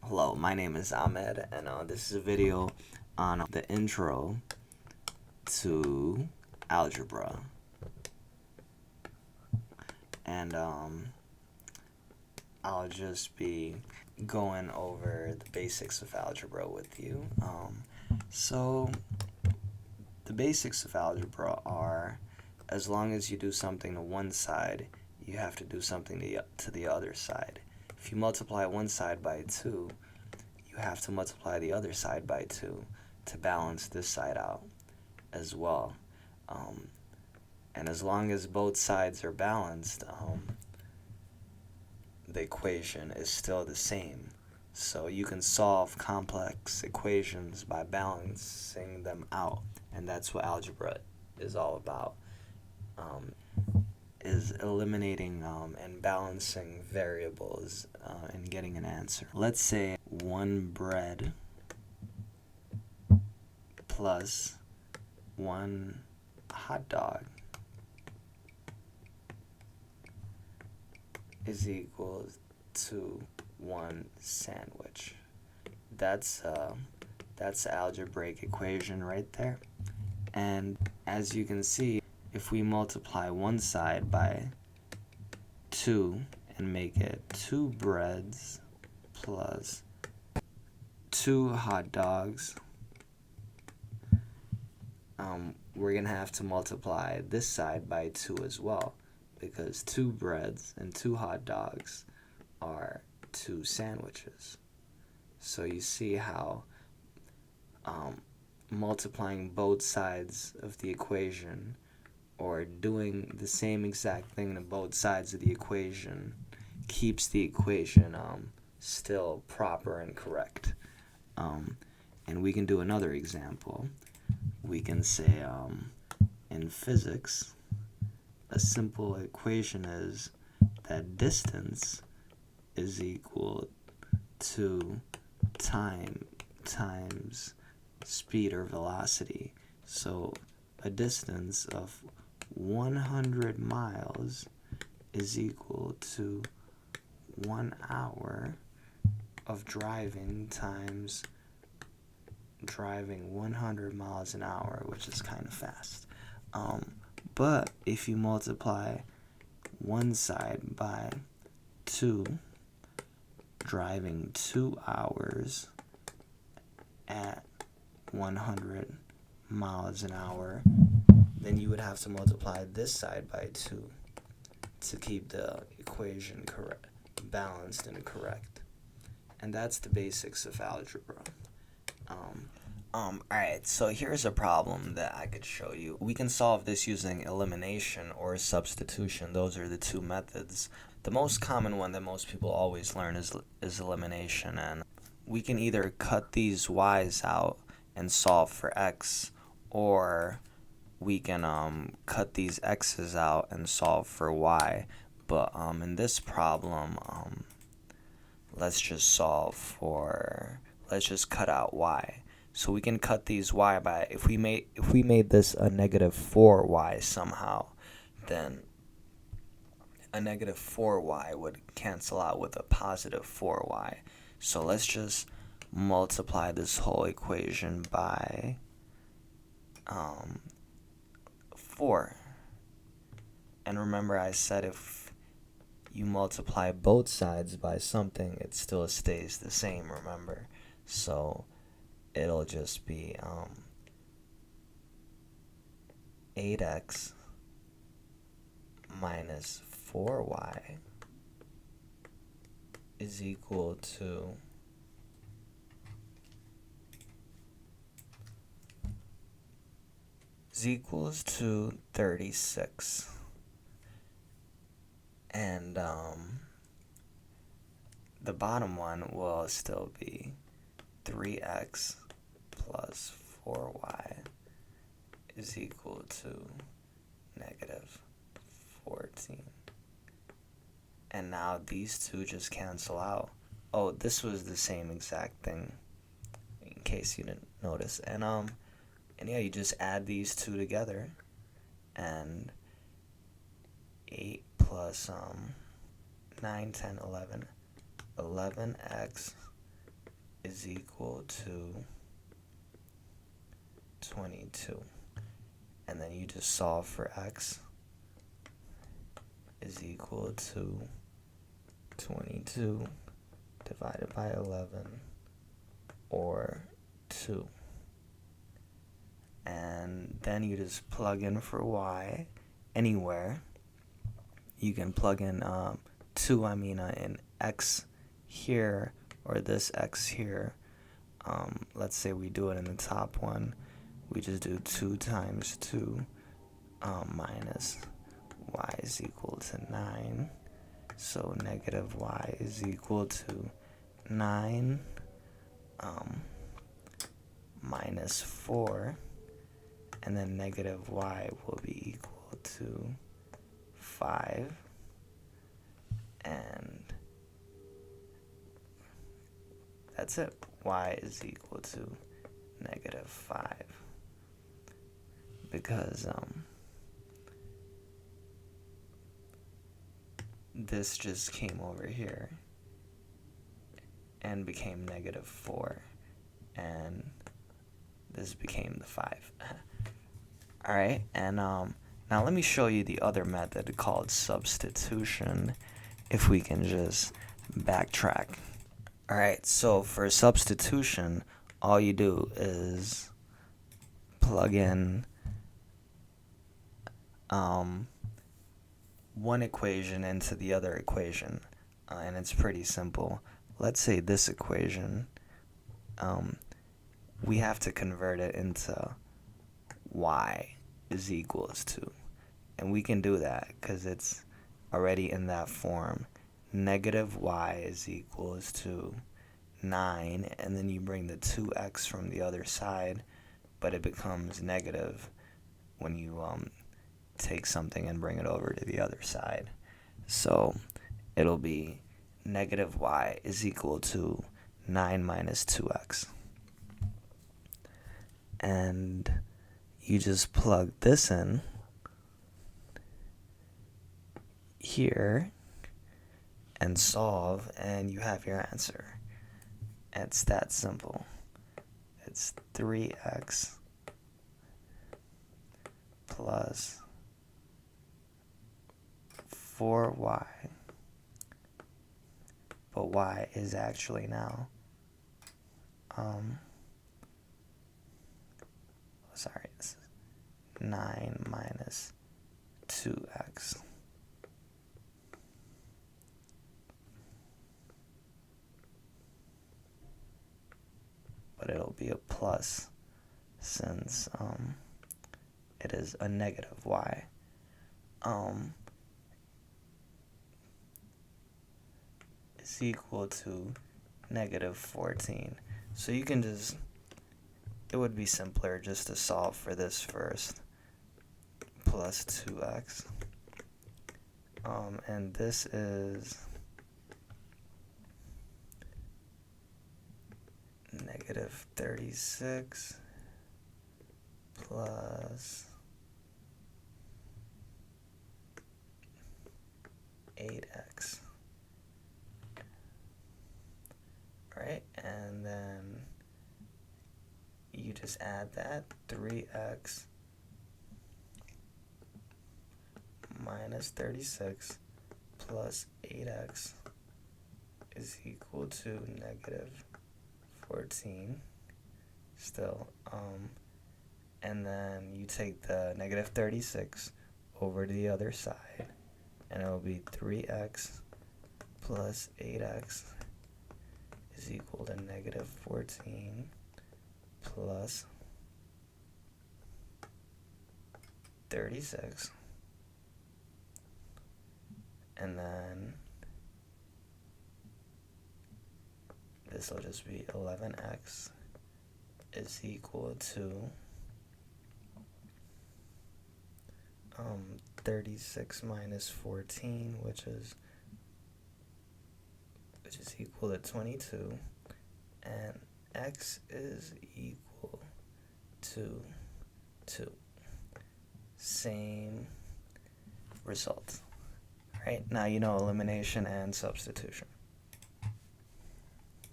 Hello, my name is Ahmed, and this is a video on the intro to algebra. And I'll just be going over the basics of algebra with you. So the basics of algebra are, as long as you do something to one side, you have to do something to the other side. If you multiply one side by 2, you have to multiply the other side by 2 to balance this side out as well. And as long as both sides are balanced, the equation is still the same. So you can solve complex equations by balancing them out, and that's what algebra is all about. Is eliminating and balancing variables and getting an answer. Let's say 1 bread plus 1 hot dog is equal to 1 sandwich. That's the algebraic equation right there. And as you can see, if we multiply one side by 2 and make it 2 breads plus 2 hot dogs, we're going to have to multiply this side by 2 as well, because 2 breads and 2 hot dogs are 2 sandwiches. So you see how multiplying both sides of the equation, or doing the same exact thing to both sides of the equation, keeps the equation still proper and correct. And we can do another example. We can say in physics, a simple equation is that distance is equal to time times speed or velocity. So a distance of 100 miles is equal to 1 hour of driving times driving 100 miles an hour, which is kind of fast. But if you multiply one side by 2, driving 2 hours at 100 miles an hour, then you would have to multiply this side by 2 to keep the equation balanced and correct. And that's the basics of algebra. Alright, so here's a problem that I could show you. We can solve this using elimination or substitution. Those are the two methods. The most common one that most people always learn is elimination, and we can either cut these y's out and solve for x, or we can cut these x's out and solve for y. But in this problem, let's just cut out y. So we can cut these y by, if we made this a negative 4y somehow, then a negative 4y would cancel out with a positive 4y. So let's just multiply this whole equation by 4. And remember, I said if you multiply both sides by something, it still stays the same, remember? So it'll just be 8x minus 4y is equal to equals to 36. And the bottom one will still be 3x plus 4y is equal to negative 14. And now these two just cancel out. Oh, this was the same exact thing, in case you didn't notice. And yeah, you just add these two together, and 8 plus 9, 10, 11, 11x is equal to 22. And then you just solve for x is equal to 22 divided by 11, or 2. And then you just plug in for y anywhere. You can plug in in x here, or this x here. Let's say we do it in the top one. We just do 2 times 2 minus y is equal to 9. So negative y is equal to 9 minus 4. And then negative y will be equal to 5. And that's it. Y is equal to negative 5. Because this just came over here and became negative 4. And this became the 5. Alright, and now let me show you the other method called substitution, if we can just backtrack. Alright, so for substitution, all you do is plug in one equation into the other equation, and it's pretty simple. Let's say this equation, we have to convert it into y is equals to, and we can do that because it's already in that form. Negative y is equals to 9, and then you bring the 2x from the other side, but it becomes negative when you take something and bring it over to the other side. So it'll be negative y is equal to 9 minus 2x. And you just plug this in here and solve, and you have your answer. It's that simple. It's 3x plus 4y, but y is actually now this is 9 minus 2x. But it'll be a plus since it is a negative y. Is equal to negative 14. So you can just, it would be simpler just to solve for this first. Plus 2x. And this is negative 36 plus 8x. Right, and then you just add that 3x minus 36 plus 8x is equal to negative 14 still, and then you take the negative 36 over to the other side, and it will be 3x plus 8x is equal to negative 14 plus 36, and then this will just be 11x is equal to 36 minus 14, which is equal to 22, and x is equal to 2. Same result. Right? Now you know elimination and substitution.